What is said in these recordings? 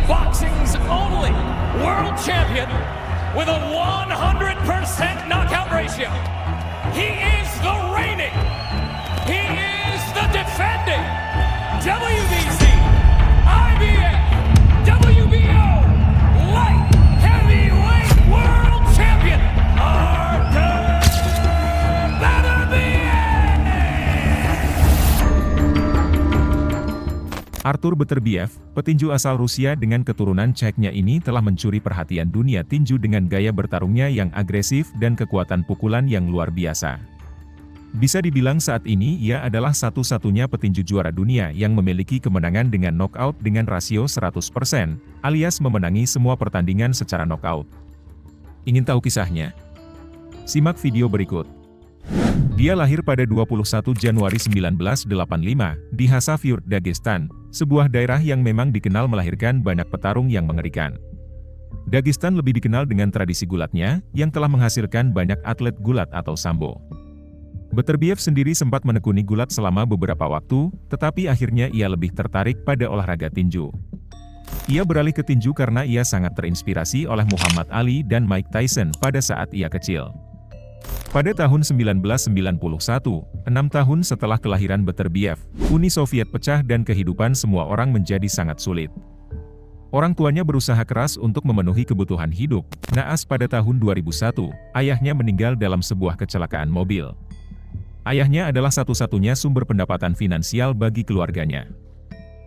boxing's only world champion with a 100% knockout ratio. He is the reigning, he is the defending WBC, IBF, WBO light heavyweight world champion, Artur Beterbiev. Artur Beterbiev, petinju asal Rusia dengan keturunan Ceknya ini telah mencuri perhatian dunia tinju dengan gaya bertarungnya yang agresif dan kekuatan pukulan yang luar biasa. Bisa dibilang saat ini ia adalah satu-satunya petinju juara dunia yang memiliki kemenangan dengan knockout dengan rasio 100%, alias memenangi semua pertandingan secara knockout. Ingin tahu kisahnya? Simak video berikut. Dia lahir pada 21 Januari 1985 di Khasavur, Dagestan, sebuah daerah yang memang dikenal melahirkan banyak petarung yang mengerikan. Dagestan lebih dikenal dengan tradisi gulatnya, yang telah menghasilkan banyak atlet gulat atau sambo. Beterbiev sendiri sempat menekuni gulat selama beberapa waktu, tetapi akhirnya ia lebih tertarik pada olahraga tinju. Ia beralih ke tinju karena ia sangat terinspirasi oleh Muhammad Ali dan Mike Tyson pada saat ia kecil. Pada tahun 1991, 6 tahun setelah kelahiran Beterbiev, Uni Soviet pecah dan kehidupan semua orang menjadi sangat sulit. Orang tuanya berusaha keras untuk memenuhi kebutuhan hidup. Naas pada tahun 2001, ayahnya meninggal dalam sebuah kecelakaan mobil. Ayahnya adalah satu-satunya sumber pendapatan finansial bagi keluarganya.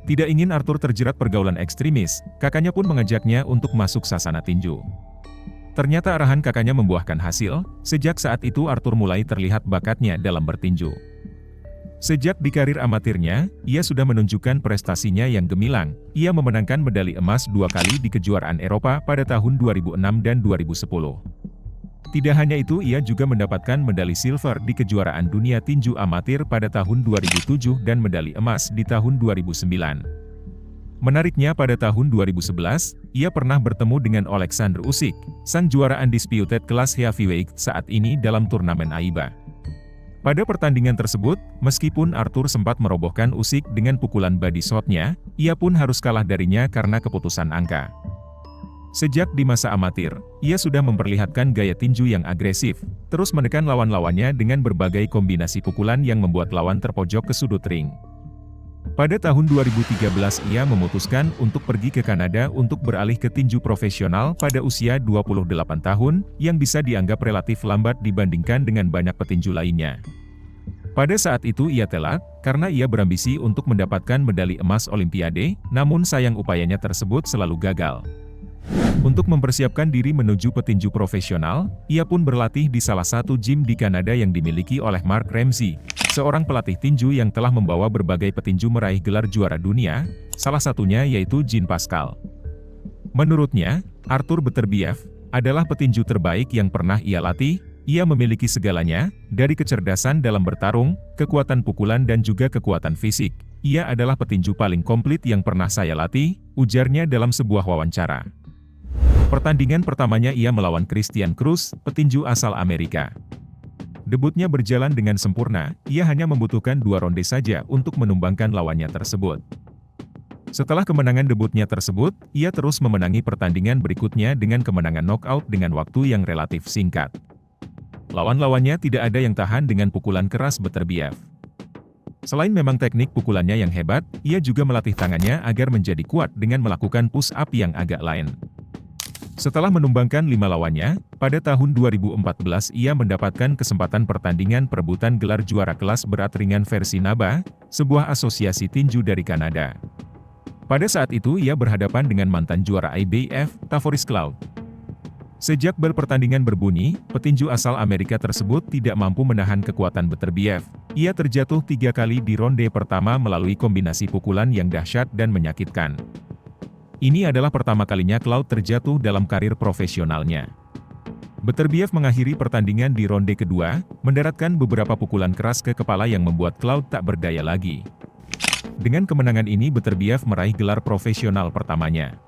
Tidak ingin Artur terjerat pergaulan ekstremis, kakaknya pun mengajaknya untuk masuk sasana tinju. Ternyata arahan kakaknya membuahkan hasil, sejak saat itu Artur mulai terlihat bakatnya dalam bertinju. Sejak di karir amatirnya, ia sudah menunjukkan prestasinya yang gemilang. Ia memenangkan medali emas 2 kali di kejuaraan Eropa pada tahun 2006 dan 2010. Tidak hanya itu, ia juga mendapatkan medali silver di kejuaraan dunia tinju amatir pada tahun 2007 dan medali emas di tahun 2009. Menariknya pada tahun 2011, ia pernah bertemu dengan Alexander Usyk, sang juara undisputed kelas heavyweight saat ini dalam turnamen AIBA. Pada pertandingan tersebut, meskipun Artur sempat merobohkan Usyk dengan pukulan body shot-nya, ia pun harus kalah darinya karena keputusan angka. Sejak di masa amatir, ia sudah memperlihatkan gaya tinju yang agresif, terus menekan lawan-lawannya dengan berbagai kombinasi pukulan yang membuat lawan terpojok ke sudut ring. Pada tahun 2013 ia memutuskan untuk pergi ke Kanada untuk beralih ke tinju profesional pada usia 28 tahun, yang bisa dianggap relatif lambat dibandingkan dengan banyak petinju lainnya. Pada saat itu ia telat, karena ia berambisi untuk mendapatkan medali emas Olimpiade, namun sayang upayanya tersebut selalu gagal. Untuk mempersiapkan diri menuju petinju profesional, ia pun berlatih di salah satu gym di Kanada yang dimiliki oleh Mark Ramsey, seorang pelatih tinju yang telah membawa berbagai petinju meraih gelar juara dunia, salah satunya yaitu Jean Pascal. Menurutnya, Artur Beterbiev adalah petinju terbaik yang pernah ia latih. Ia memiliki segalanya, dari kecerdasan dalam bertarung, kekuatan pukulan dan juga kekuatan fisik. Ia adalah petinju paling komplit yang pernah saya latih, ujarnya dalam sebuah wawancara. Pertandingan pertamanya ia melawan Christian Cruz, petinju asal Amerika. Debutnya berjalan dengan sempurna, ia hanya membutuhkan 2 ronde saja untuk menumbangkan lawannya tersebut. Setelah kemenangan debutnya tersebut, ia terus memenangi pertandingan berikutnya dengan kemenangan knockout dengan waktu yang relatif singkat. Lawan-lawannya tidak ada yang tahan dengan pukulan keras Beterbiev. Selain memang teknik pukulannya yang hebat, ia juga melatih tangannya agar menjadi kuat dengan melakukan push-up yang agak lain. Setelah menumbangkan 5 lawannya, pada tahun 2014 ia mendapatkan kesempatan pertandingan perebutan gelar juara kelas berat ringan versi NABA, sebuah asosiasi tinju dari Kanada. Pada saat itu ia berhadapan dengan mantan juara IBF, Tavoris Cloud. Sejak bel pertandingan berbunyi, petinju asal Amerika tersebut tidak mampu menahan kekuatan Beterbiev. Ia terjatuh 3 kali di ronde pertama melalui kombinasi pukulan yang dahsyat dan menyakitkan. Ini adalah pertama kalinya Cloud terjatuh dalam karir profesionalnya. Beterbiev mengakhiri pertandingan di ronde kedua, mendaratkan beberapa pukulan keras ke kepala yang membuat Cloud tak berdaya lagi. Dengan kemenangan ini Beterbiev meraih gelar profesional pertamanya.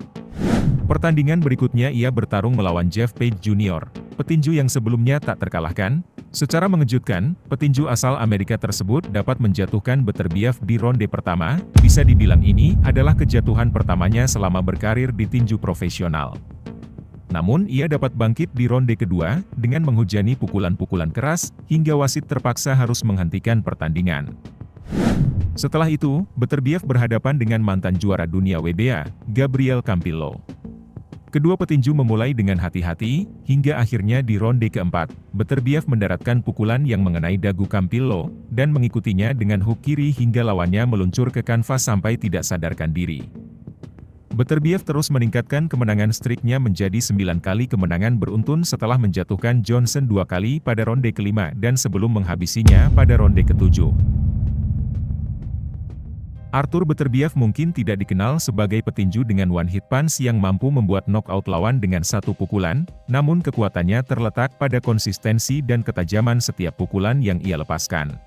Pertandingan berikutnya ia bertarung melawan Jeff Page Jr., petinju yang sebelumnya tak terkalahkan. Secara mengejutkan, petinju asal Amerika tersebut dapat menjatuhkan Beterbiev di ronde pertama. Bisa dibilang ini adalah kejatuhan pertamanya selama berkarir di tinju profesional. Namun ia dapat bangkit di ronde kedua, dengan menghujani pukulan-pukulan keras, hingga wasit terpaksa harus menghentikan pertandingan. Setelah itu, Beterbiev berhadapan dengan mantan juara dunia WBA, Gabriel Campillo. Kedua petinju memulai dengan hati-hati, hingga akhirnya di ronde keempat, Beterbiev mendaratkan pukulan yang mengenai dagu Campillo, dan mengikutinya dengan hook kiri hingga lawannya meluncur ke kanvas sampai tidak sadarkan diri. Beterbiev terus meningkatkan kemenangan streaknya menjadi 9 kali kemenangan beruntun setelah menjatuhkan Johnson 2 kali pada ronde kelima dan sebelum menghabisinya pada ronde ketujuh. Artur Beterbiev mungkin tidak dikenal sebagai petinju dengan one-hit punch yang mampu membuat knockout lawan dengan satu pukulan, namun kekuatannya terletak pada konsistensi dan ketajaman setiap pukulan yang ia lepaskan.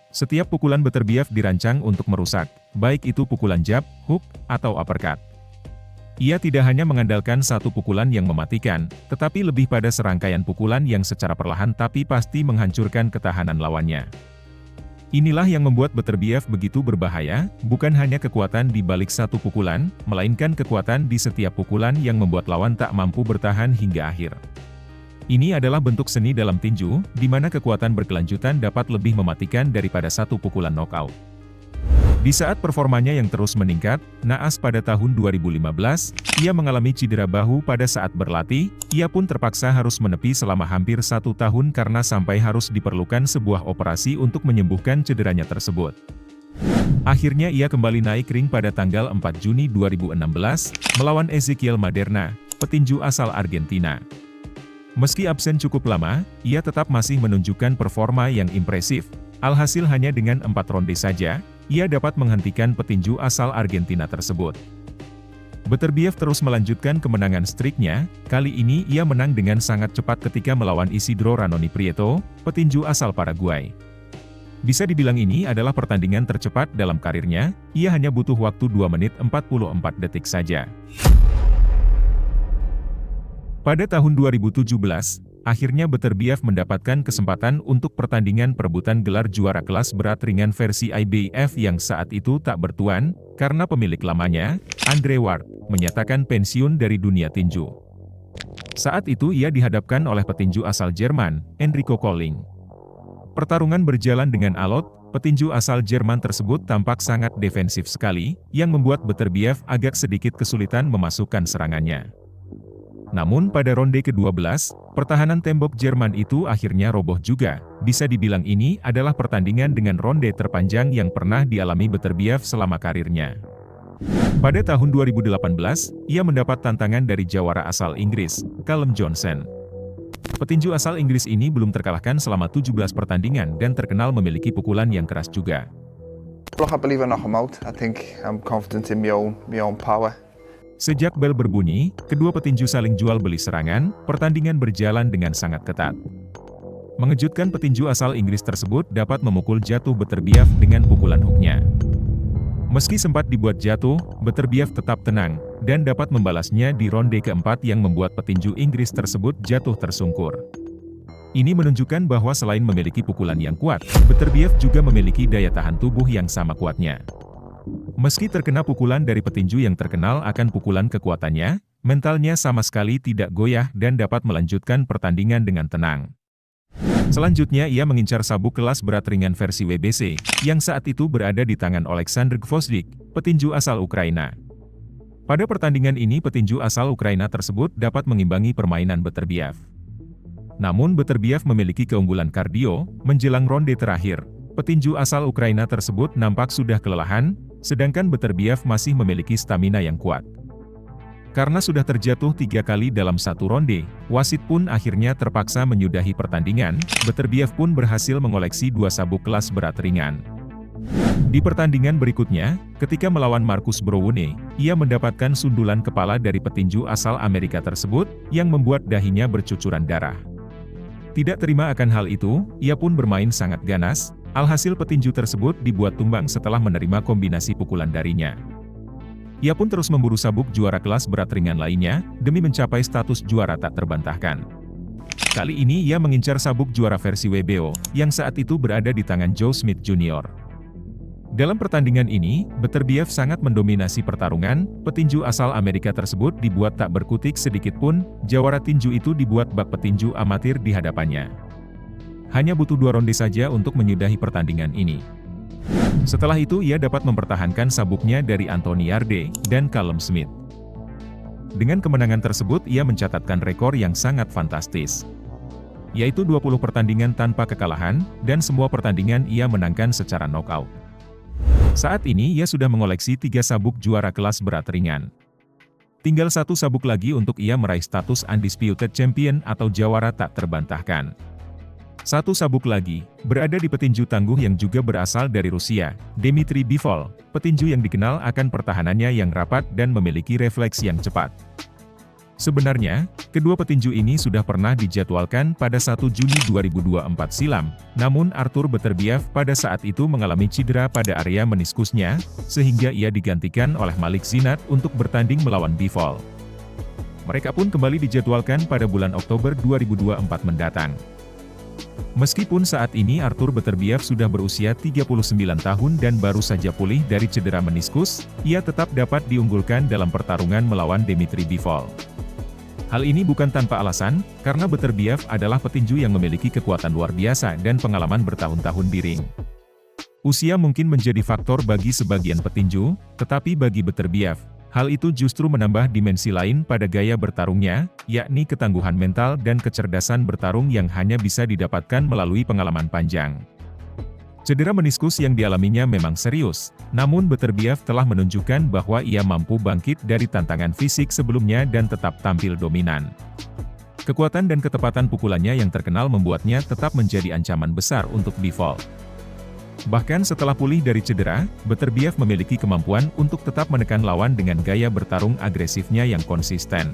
Setiap pukulan Beterbiev dirancang untuk merusak, baik itu pukulan jab, hook, atau uppercut. Ia tidak hanya mengandalkan satu pukulan yang mematikan, tetapi lebih pada serangkaian pukulan yang secara perlahan tapi pasti menghancurkan ketahanan lawannya. Inilah yang membuat Beterbiev begitu berbahaya, bukan hanya kekuatan di balik satu pukulan, melainkan kekuatan di setiap pukulan yang membuat lawan tak mampu bertahan hingga akhir. Ini adalah bentuk seni dalam tinju, di mana kekuatan berkelanjutan dapat lebih mematikan daripada satu pukulan knockout. Di saat performanya yang terus meningkat, naas pada tahun 2015, ia mengalami cedera bahu pada saat berlatih. Ia pun terpaksa harus menepi selama hampir 1 tahun karena sampai harus diperlukan sebuah operasi untuk menyembuhkan cederanya tersebut. Akhirnya ia kembali naik ring pada tanggal 4 Juni 2016, melawan Ezequiel Maderna, petinju asal Argentina. Meski absen cukup lama, ia tetap masih menunjukkan performa yang impresif. Alhasil hanya dengan 4 ronde saja, ia dapat menghentikan petinju asal Argentina tersebut. Beterbiev terus melanjutkan kemenangan streaknya. Kali ini ia menang dengan sangat cepat ketika melawan Isidro Ranoni Prieto, petinju asal Paraguay. Bisa dibilang ini adalah pertandingan tercepat dalam karirnya, ia hanya butuh waktu 2 menit 44 detik saja. Pada tahun 2017, akhirnya Beterbiev mendapatkan kesempatan untuk pertandingan perebutan gelar juara kelas berat ringan versi IBF yang saat itu tak bertuan, karena pemilik lamanya, Andre Ward, menyatakan pensiun dari dunia tinju. Saat itu ia dihadapkan oleh petinju asal Jerman, Enrico Colling. Pertarungan berjalan dengan alot, petinju asal Jerman tersebut tampak sangat defensif sekali, yang membuat Beterbiev agak sedikit kesulitan memasukkan serangannya. Namun pada ronde ke-12, pertahanan tembok Jerman itu akhirnya roboh juga. Bisa dibilang ini adalah pertandingan dengan ronde terpanjang yang pernah dialami Beterbiev selama karirnya. Pada tahun 2018, ia mendapat tantangan dari jawara asal Inggris, Callum Johnson. Petinju asal Inggris ini belum terkalahkan selama 17 pertandingan dan terkenal memiliki pukulan yang keras juga. Look, I believe I knock him out. I think I'm confident in my own power. Sejak bel berbunyi, kedua petinju saling jual beli serangan, pertandingan berjalan dengan sangat ketat. Mengejutkan, petinju asal Inggris tersebut dapat memukul jatuh Beterbiev dengan pukulan hooknya. Meski sempat dibuat jatuh, Beterbiev tetap tenang, dan dapat membalasnya di ronde keempat yang membuat petinju Inggris tersebut jatuh tersungkur. Ini menunjukkan bahwa selain memiliki pukulan yang kuat, Beterbiev juga memiliki daya tahan tubuh yang sama kuatnya. Meski terkena pukulan dari petinju yang terkenal akan pukulan kekuatannya, mentalnya sama sekali tidak goyah dan dapat melanjutkan pertandingan dengan tenang. Selanjutnya ia mengincar sabuk kelas berat ringan versi WBC, yang saat itu berada di tangan Oleksandr Gvozdyk, petinju asal Ukraina. Pada pertandingan ini petinju asal Ukraina tersebut dapat mengimbangi permainan Beterbiev. Namun Beterbiev memiliki keunggulan kardio. Menjelang ronde terakhir, petinju asal Ukraina tersebut nampak sudah kelelahan, sedangkan Beterbiev masih memiliki stamina yang kuat. Karena sudah terjatuh 3 kali dalam satu ronde, wasit pun akhirnya terpaksa menyudahi pertandingan. Beterbiev pun berhasil mengoleksi 2 sabuk kelas berat ringan. Di pertandingan berikutnya, ketika melawan Marcus Browne, ia mendapatkan sundulan kepala dari petinju asal Amerika tersebut, yang membuat dahinya bercucuran darah. Tidak terima akan hal itu, ia pun bermain sangat ganas. Alhasil petinju tersebut dibuat tumbang setelah menerima kombinasi pukulan darinya. Ia pun terus memburu sabuk juara kelas berat ringan lainnya, demi mencapai status juara tak terbantahkan. Kali ini ia mengincar sabuk juara versi WBO, yang saat itu berada di tangan Joe Smith Jr. Dalam pertandingan ini, Beterbiev sangat mendominasi pertarungan, petinju asal Amerika tersebut dibuat tak berkutik sedikit pun, jawara tinju itu dibuat bak petinju amatir di hadapannya. Hanya butuh 2 ronde saja untuk menyudahi pertandingan ini. Setelah itu ia dapat mempertahankan sabuknya dari Anthony Yarde dan Callum Smith. Dengan kemenangan tersebut ia mencatatkan rekor yang sangat fantastis, yaitu 20 pertandingan tanpa kekalahan, dan semua pertandingan ia menangkan secara knockout. Saat ini ia sudah mengoleksi 3 sabuk juara kelas berat ringan. Tinggal 1 sabuk lagi untuk ia meraih status Undisputed Champion atau jawara tak terbantahkan. 1 sabuk lagi, berada di petinju tangguh yang juga berasal dari Rusia, Dmitry Bivol, petinju yang dikenal akan pertahanannya yang rapat dan memiliki refleks yang cepat. Sebenarnya, kedua petinju ini sudah pernah dijadwalkan pada 1 Juni 2024 silam, namun Artur Beterbiev pada saat itu mengalami cedera pada area meniskusnya, sehingga ia digantikan oleh Malik Zinat untuk bertanding melawan Bivol. Mereka pun kembali dijadwalkan pada bulan Oktober 2024 mendatang. Meskipun saat ini Artur Beterbiev sudah berusia 39 tahun dan baru saja pulih dari cedera meniskus, ia tetap dapat diunggulkan dalam pertarungan melawan Dmitry Bivol. Hal ini bukan tanpa alasan, karena Beterbiev adalah petinju yang memiliki kekuatan luar biasa dan pengalaman bertahun-tahun di ring. Usia mungkin menjadi faktor bagi sebagian petinju, tetapi bagi Beterbiev, hal itu justru menambah dimensi lain pada gaya bertarungnya, yakni ketangguhan mental dan kecerdasan bertarung yang hanya bisa didapatkan melalui pengalaman panjang. Cedera meniskus yang dialaminya memang serius, namun Beterbiev telah menunjukkan bahwa ia mampu bangkit dari tantangan fisik sebelumnya dan tetap tampil dominan. Kekuatan dan ketepatan pukulannya yang terkenal membuatnya tetap menjadi ancaman besar untuk Bivol. Bahkan setelah pulih dari cedera, Beterbiev memiliki kemampuan untuk tetap menekan lawan dengan gaya bertarung agresifnya yang konsisten.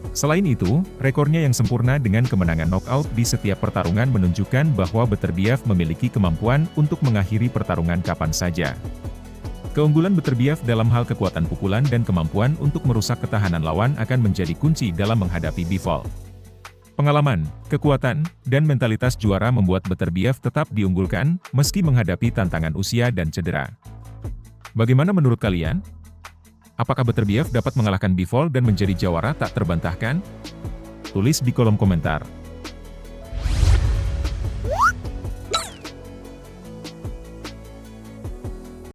Selain itu, rekornya yang sempurna dengan kemenangan knockout di setiap pertarungan menunjukkan bahwa Beterbiev memiliki kemampuan untuk mengakhiri pertarungan kapan saja. Keunggulan Beterbiev dalam hal kekuatan pukulan dan kemampuan untuk merusak ketahanan lawan akan menjadi kunci dalam menghadapi Bivol. Pengalaman, kekuatan, dan mentalitas juara membuat Beterbiev tetap diunggulkan, meski menghadapi tantangan usia dan cedera. Bagaimana menurut kalian? Apakah Beterbiev dapat mengalahkan Bivol dan menjadi jawara tak terbantahkan? Tulis di kolom komentar.